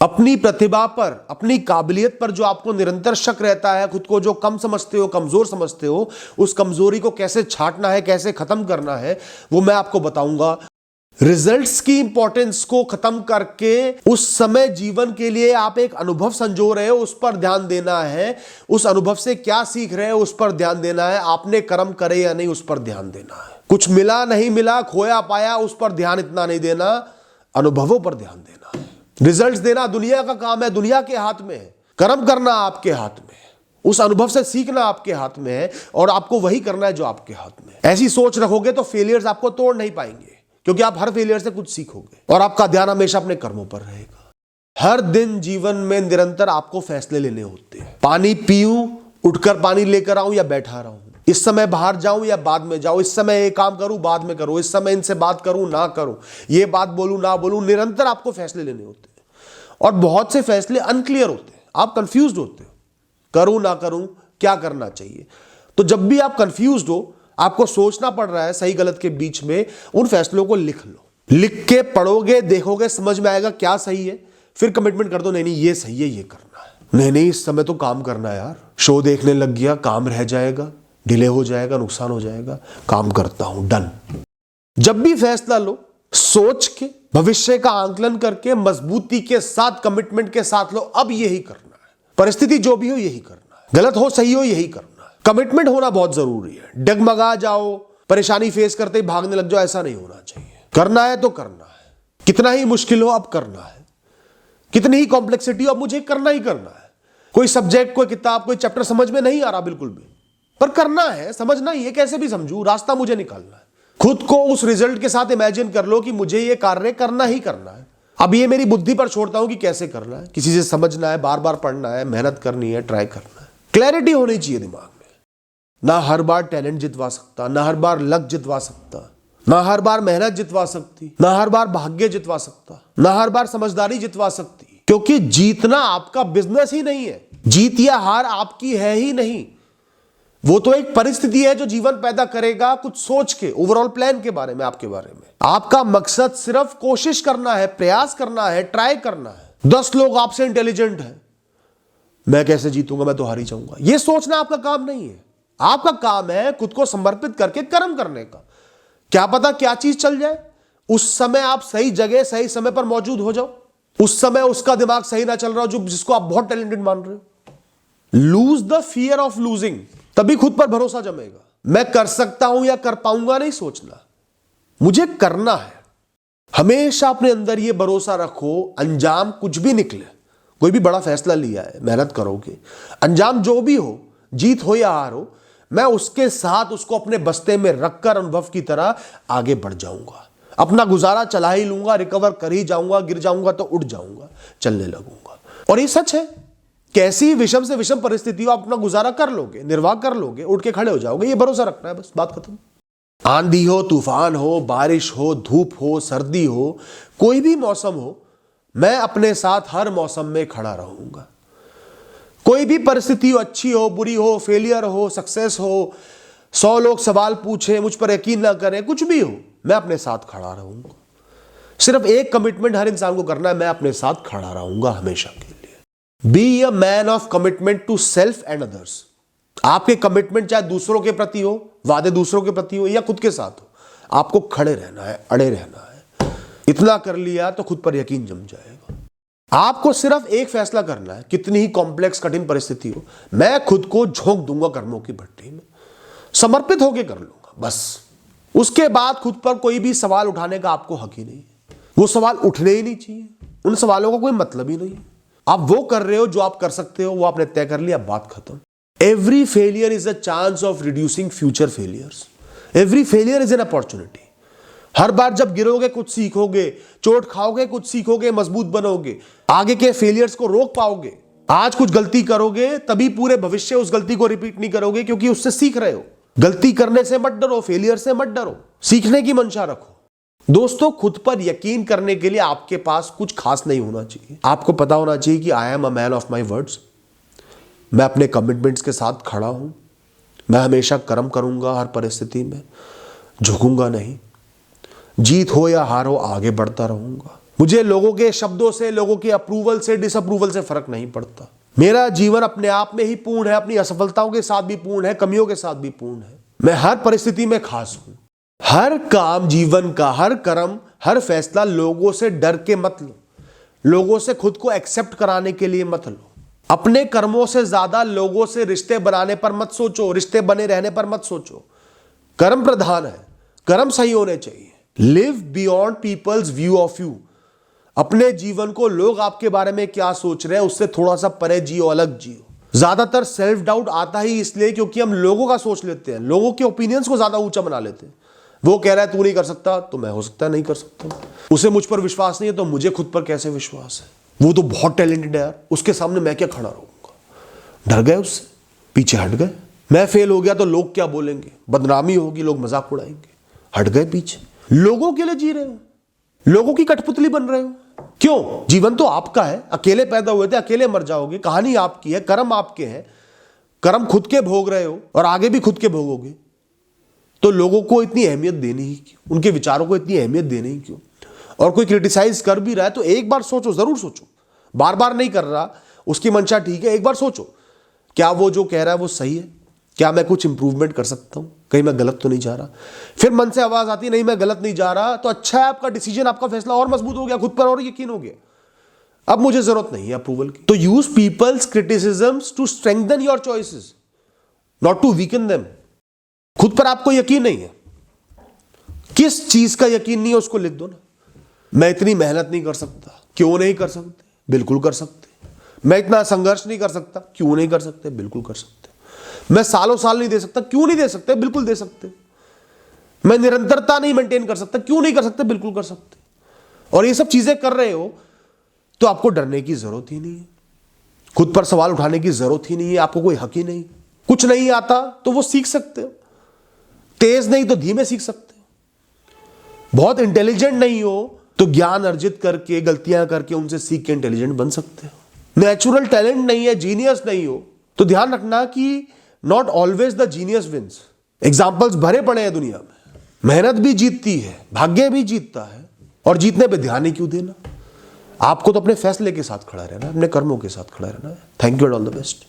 अपनी प्रतिभा पर, अपनी काबिलियत पर जो आपको निरंतर शक रहता है, खुद को जो कम समझते हो, कमजोर समझते हो, उस कमजोरी को कैसे छांटना है, कैसे खत्म करना है, वो मैं आपको बताऊंगा। रिजल्ट्स की इंपॉर्टेंस को खत्म करके उस समय जीवन के लिए आप एक अनुभव संजो रहे हो, उस पर ध्यान देना है। उस अनुभव से क्या सीख रहे हो, उस पर ध्यान देना है। आपने कर्म करे या नहीं, उस पर ध्यान देना है। कुछ मिला नहीं मिला, खोया पाया, उस पर ध्यान इतना नहीं देना, अनुभवों पर ध्यान देना है। रिजल्ट्स देना दुनिया का काम है, दुनिया के हाथ में है। कर्म करना आपके हाथ में है, उस अनुभव से सीखना आपके हाथ में है, और आपको वही करना है जो आपके हाथ में है। ऐसी सोच रखोगे तो फेलियर्स आपको तोड़ नहीं पाएंगे, क्योंकि आप हर फेलियर से कुछ सीखोगे और आपका ध्यान हमेशा अपने कर्मों पर रहेगा। हर दिन जीवन में निरंतर आपको फैसले लेने होते हैं। पानी पीऊं, उठकर पानी लेकर आऊं या बैठा रहूं, इस समय बाहर जाऊं या बाद में जाऊं, इस समय ये काम करूं बाद में करूं, इस समय इनसे बात करूं ना करूं, ये बात बोलूं ना बोलूं, निरंतर आपको फैसले लेने होते हैं। और बहुत से फैसले अनक्लियर होते हैं, आप कंफ्यूज्ड होते हो, करूं ना करूं, क्या करना चाहिए। तो जब भी आप कंफ्यूज्ड हो, आपको सोचना पड़ रहा है सही गलत के बीच में, उन फैसलों को लिख लो। लिख के पढ़ोगे, देखोगे, समझ में आएगा क्या सही है, फिर कमिटमेंट कर दो, नहीं नहीं ये सही है, ये करना है। नहीं नहीं इस समय तो काम करना है यार, शो देखने लग गया, काम रह जाएगा, डिले हो जाएगा, नुकसान हो जाएगा, काम करता हूं, डन। जब भी फैसला लो, सोच के, भविष्य का आंकलन करके, मजबूती के साथ, कमिटमेंट के साथ लो। अब यही करना है, परिस्थिति जो भी हो यही करना है, गलत हो सही हो यही करना है। कमिटमेंट होना बहुत जरूरी है। डगमगा जाओ, परेशानी फेस करते ही भागने लग जाओ, ऐसा नहीं होना चाहिए। करना है तो करना है, कितना ही मुश्किल हो अब करना है, कितनी ही कॉम्प्लेक्सिटी हो अब मुझे करना ही करना है। कोई सब्जेक्ट, कोई किताब, कोई चैप्टर समझ में नहीं आ रहा बिल्कुल भी, पर करना है, समझना ही है, कैसे भी समझू, रास्ता मुझे निकालना है। खुद को उस रिजल्ट के साथ इमेजिन कर लो कि मुझे ये कार्य करना ही करना है। अब ये मेरी बुद्धि पर छोड़ता हूं कि कैसे करना है, किसी से समझना है, बार बार पढ़ना है, मेहनत करनी है, ट्राई करना है। क्लैरिटी होनी चाहिए दिमाग। ना हर बार टैलेंट जितवा सकता, ना हर बार लक जितवा सकता, ना हर बार मेहनत जितवा सकती, ना हर बार भाग्य जितवा सकता, ना हर बार समझदारी जितवा सकती, क्योंकि जीतना आपका बिजनेस ही नहीं है। जीत या हार आपकी है ही नहीं, वो तो एक परिस्थिति है जो जीवन पैदा करेगा कुछ सोच के, ओवरऑल प्लान के बारे में, आपके बारे में। आपका मकसद सिर्फ कोशिश करना है, प्रयास करना है, ट्राई करना है। 10 लोग आपसे इंटेलिजेंट हैं, मैं कैसे जीतूंगा, मैं तो हार ही जाऊंगा, यह सोचना आपका काम नहीं है। आपका काम है खुद को समर्पित करके कर्म करने का। क्या पता क्या चीज चल जाए, उस समय आप सही जगह सही समय पर मौजूद हो जाओ, उस समय उसका दिमाग सही ना चल रहा हो जो जिसको आप बहुत टैलेंटेड मान रहे हो। Lose the fear of losing, तभी खुद पर भरोसा जमेगा। मैं कर सकता हूं या कर पाऊंगा नहीं सोचना, मुझे करना है। हमेशा अपने अंदर यह भरोसा रखो, अंजाम कुछ भी निकले, कोई भी बड़ा फैसला लिया है, मेहनत करोगे, अंजाम जो भी हो, जीत हो या हार हो, मैं उसके साथ उसको अपने बस्ते में रखकर अनुभव की तरह आगे बढ़ जाऊंगा। अपना गुजारा चला ही लूंगा, रिकवर कर ही जाऊंगा, गिर जाऊंगा तो उठ जाऊंगा, चलने लगूंगा। और ये सच है, कैसी विषम से विषम परिस्थिति हो, आप अपना गुजारा कर लोगे, निर्वाह कर लोगे, उठ के खड़े हो जाओगे, ये भरोसा रखना है, बस बात खत्म। आंधी हो, तूफान हो, बारिश हो, धूप हो, सर्दी हो, कोई भी मौसम हो, मैं अपने साथ हर मौसम में खड़ा रहूंगा। कोई भी परिस्थिति हो, अच्छी हो, बुरी हो, फेलियर हो, सक्सेस हो, 100 लोग सवाल पूछे, मुझ पर यकीन ना करें, कुछ भी हो, मैं अपने साथ खड़ा रहूंगा। सिर्फ एक कमिटमेंट हर इंसान को करना है, मैं अपने साथ खड़ा रहूंगा हमेशा के लिए। Be a man of commitment to self and others. आपके कमिटमेंट चाहे दूसरों के प्रति हो, वादे दूसरों के प्रति हो या खुद के साथ हो, आपको खड़े रहना है, अड़े रहना है। इतना कर लिया तो खुद पर यकीन जम जाएगा। आपको सिर्फ एक फैसला करना है, कितनी ही कॉम्प्लेक्स कठिन परिस्थिति हो, मैं खुद को झोंक दूंगा कर्मों की भट्टी में, समर्पित होकर कर लूंगा, बस। उसके बाद खुद पर कोई भी सवाल उठाने का आपको हक ही नहीं है। वो सवाल उठने ही नहीं चाहिए, उन सवालों का कोई मतलब ही नहीं। आप वो कर रहे हो जो आप कर सकते हो, वो आपने तय कर लिया, बात खत्म। Every failure is a chance of reducing future failures. Every failure is an opportunity. हर बार जब गिरोगे कुछ सीखोगे, चोट खाओगे कुछ सीखोगे, मजबूत बनोगे, आगे के फेलियर्स को रोक पाओगे। आज कुछ गलती करोगे तभी पूरे भविष्य उस गलती को रिपीट नहीं करोगे, क्योंकि उससे सीख रहे हो। गलती करने से मत डरो, फेलियर से मत डरो, सीखने की मंशा रखो। दोस्तों, खुद पर यकीन करने के लिए आपके पास कुछ खास नहीं होना चाहिए। आपको पता होना चाहिए कि I am a man of my words. मैं अपने कमिटमेंट्स के साथ खड़ा हूं, मैं हमेशा कर्म करूंगा, हर परिस्थिति में झुकूंगा नहीं। जीत हो या हार हो, आगे बढ़ता रहूंगा। मुझे लोगों के शब्दों से, लोगों के अप्रूवल से, डिसअप्रूवल से फर्क नहीं पड़ता। मेरा जीवन अपने आप में ही पूर्ण है, अपनी असफलताओं के साथ भी पूर्ण है, कमियों के साथ भी पूर्ण है। मैं हर परिस्थिति में खास हूं। हर काम जीवन का, हर कर्म, हर फैसला लोगों से डर के मत लो, लोगों से खुद को एक्सेप्ट कराने के लिए मत लो। अपने कर्मों से ज्यादा लोगों से रिश्ते बनाने पर मत सोचो, रिश्ते बने रहने पर मत सोचो। कर्म प्रधान है, कर्म सही होने चाहिए। Live beyond people's view of you. अपने जीवन को लोग आपके बारे में क्या सोच रहे हैं उससे थोड़ा सा परे जियो, अलग जियो। ज्यादातर सेल्फ डाउट आता ही इसलिए क्योंकि हम लोगों का सोच लेते हैं, लोगों के ओपिनियंस को ज्यादा ऊंचा बना लेते हैं। वो कह रहा है तू नहीं कर सकता, तो मैं हो सकता है नहीं कर सकता। उसे मुझ पर विश्वास नहीं है, तो मुझे खुद पर कैसे विश्वास है? वो तो बहुत टैलेंटेड है यार, उसके सामने मैं क्या खड़ा रहूंगा? डर गए उससे, पीछे हट गए। मैं फेल हो गया तो लोग क्या बोलेंगे, बदनामी होगी, लोग मजाक उड़ाएंगे, हट गए पीछे। लोगों के लिए जी रहे हो, लोगों की कठपुतली बन रहे हो। क्यों? जीवन तो आपका है, अकेले पैदा हुए थे, अकेले मर जाओगे, कहानी आपकी है, कर्म आपके हैं, कर्म खुद के भोग रहे हो और आगे भी खुद के भोगोगे। तो लोगों को इतनी अहमियत देनी ही क्यों? उनके विचारों को इतनी अहमियत देनी ही क्यों? और कोई क्रिटिसाइज कर भी रहा है तो एक बार सोचो, जरूर सोचो, बार बार नहीं कर रहा, उसकी मंशा ठीक है, एक बार सोचो क्या वो जो कह रहा है वो सही है? क्या मैं कुछ इंप्रूवमेंट कर सकता हूं? कहीं मैं गलत तो नहीं जा रहा? फिर मन से आवाज आती नहीं मैं गलत नहीं जा रहा, तो अच्छा है, आपका डिसीजन, आपका फैसला और मजबूत हो गया, खुद पर और यकीन हो गया। अब मुझे जरूरत नहीं है अप्रूवल की। तो use people's criticisms to strengthen your choices, not to weaken them. खुद पर आपको यकीन नहीं है, किस चीज का यकीन नहीं है उसको लिख दो ना। मैं इतनी मेहनत नहीं कर सकता, क्यों नहीं कर सकते? बिल्कुल कर सकते। मैं इतना संघर्ष नहीं कर सकता, क्यों नहीं कर सकते? बिल्कुल कर सकते। मैं सालों साल नहीं दे सकता, क्यों नहीं दे सकते? बिल्कुल दे सकते। मैं निरंतरता नहीं मेंटेन कर सकता, क्यों नहीं कर सकते? बिल्कुल कर सकते। और ये सब चीजें कर रहे हो तो आपको डरने की जरूरत ही नहीं है, खुद पर सवाल उठाने की जरूरत ही नहीं है, आपको कोई हक ही नहीं। कुछ नहीं आता तो वो सीख सकते हो, तेज नहीं तो धीमे सीख सकते हो। बहुत इंटेलिजेंट नहीं हो तो ज्ञान अर्जित करके, गलतियां करके उनसे सीख के इंटेलिजेंट बन सकते हो। नेचुरल टैलेंट नहीं है, जीनियस नहीं हो तो ध्यान रखना कि not always the genius wins. Examples भरे पड़े हैं दुनिया में, मेहनत भी जीतती है, भाग्य भी जीतता है, और जीतने पे ध्यान ही क्यों देना? आपको तो अपने फैसले के साथ खड़ा रहना है, अपने कर्मों के साथ खड़ा रहना है। Thank you and all the best.